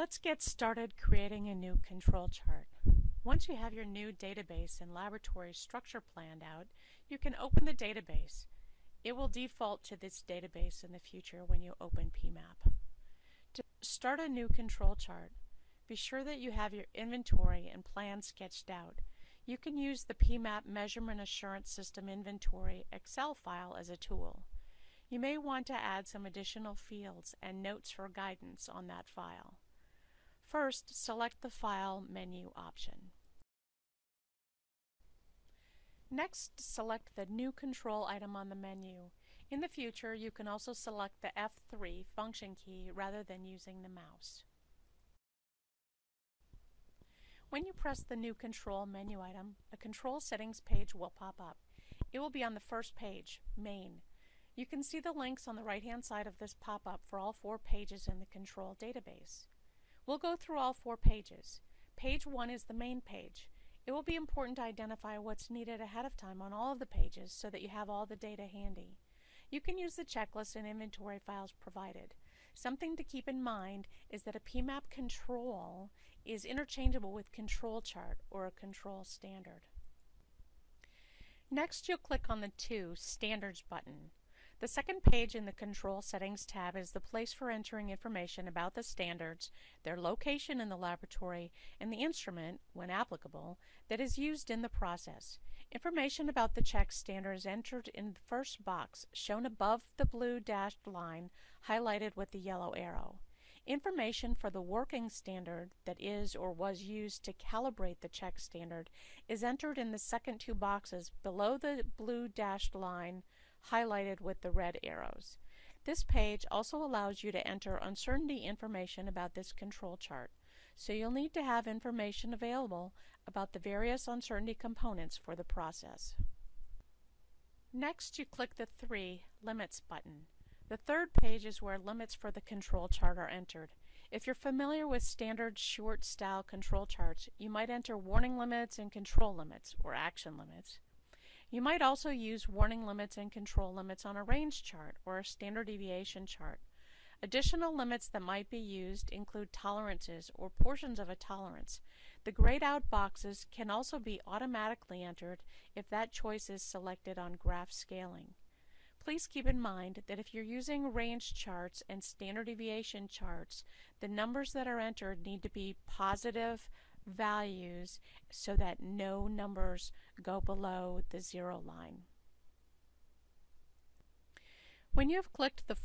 Let's get started creating a new control chart. Once you have your new database and laboratory structure planned out, you can open the database. It will default to this database in the future when you open PMAP. To start a new control chart, be sure that you have your inventory and plan sketched out. You can use the PMAP Measurement Assurance System Inventory Excel file as a tool. You may want to add some additional fields and notes for guidance on that file. First, select the File menu option. Next, select the new control item on the menu. In the future, you can also select the F3 function key rather than using the mouse. When you press the new control menu item, a control settings page will pop up. It will be on the first page, Main. You can see the links on the right-hand side of this pop-up for all 4 pages in the control database. We'll go through all 4 pages. Page 1 is the main page. It will be important to identify what's needed ahead of time on all of the pages so that you have all the data handy. You can use the checklist and inventory files provided. Something to keep in mind is that a PMAP control is interchangeable with control chart or a control standard. Next, you'll click on the Standards button. The second page in the Control Settings tab is the place for entering information about the standards, their location in the laboratory, and the instrument, when applicable, that is used in the process. Information about the check standard is entered in the first box, shown above the blue dashed line, highlighted with the yellow arrow. Information for the working standard that is or was used to calibrate the check standard is entered in the second 2 boxes below the blue dashed line, highlighted with the red arrows. This page also allows you to enter uncertainty information about this control chart, so you'll need to have information available about the various uncertainty components for the process. Next, you click the Limits button. The third page is where limits for the control chart are entered. If you're familiar with standard short style control charts, you might enter warning limits and control limits, or action limits. You might also use warning limits and control limits on a range chart or a standard deviation chart. Additional limits that might be used include tolerances or portions of a tolerance. The grayed out boxes can also be automatically entered if that choice is selected on graph scaling. Please keep in mind that if you're using range charts and standard deviation charts, the numbers that are entered need to be positive values so that no numbers go below the 0 line. When you have clicked the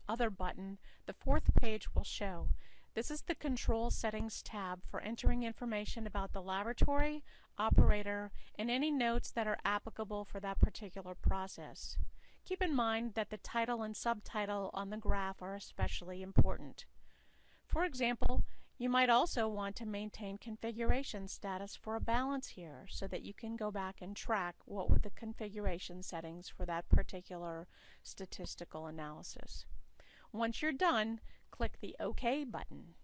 Other button, the 4th page will show. This is the Control Settings tab for entering information about the laboratory, operator, and any notes that are applicable for that particular process. Keep in mind that the title and subtitle on the graph are especially important. For example, you might also want to maintain configuration status for a balance here so that you can go back and track what were the configuration settings for that particular statistical analysis. Once you're done, click the OK button.